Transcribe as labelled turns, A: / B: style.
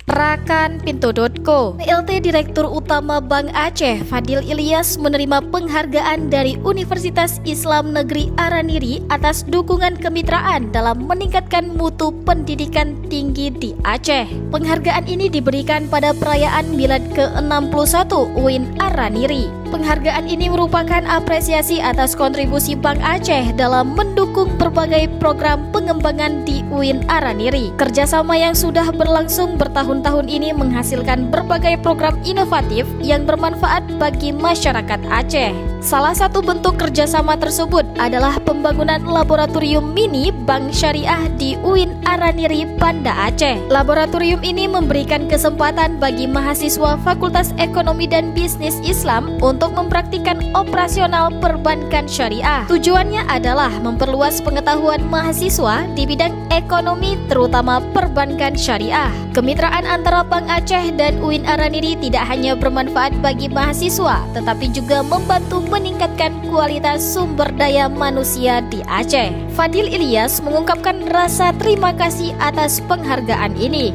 A: Rakan.co, PLT Direktur Utama Bank Aceh Fadil Ilyas menerima penghargaan dari Universitas Islam Negeri Araniri atas dukungan kemitraan dalam meningkatkan mutu pendidikan tinggi di Aceh. Penghargaan ini diberikan pada perayaan Milad ke-61 UIN Araniri. Penghargaan ini merupakan apresiasi atas kontribusi Bank Aceh dalam mendukung berbagai program pengembangan di UIN Araniri. Kerjasama yang sudah berlangsung bertahun-tahun ini menghasilkan berbagai program inovatif yang bermanfaat bagi masyarakat Aceh. Salah satu bentuk kerjasama tersebut adalah pembangunan laboratorium mini Bank Syariah di UIN Araniri, Banda Aceh. Laboratorium ini memberikan kesempatan bagi mahasiswa Fakultas Ekonomi dan Bisnis Islam untuk mempraktikkan operasional perbankan syariah. Tujuannya adalah memperluas pengetahuan mahasiswa di bidang ekonomi, terutama perbankan syariah. Kemitraan antara Bank Aceh dan UIN Araniri tidak hanya bermanfaat bagi mahasiswa, tetapi juga membantu meningkatkan kualitas sumber daya manusia di Aceh. Fadil Ilyas mengungkapkan rasa terima kasih atas penghargaan ini.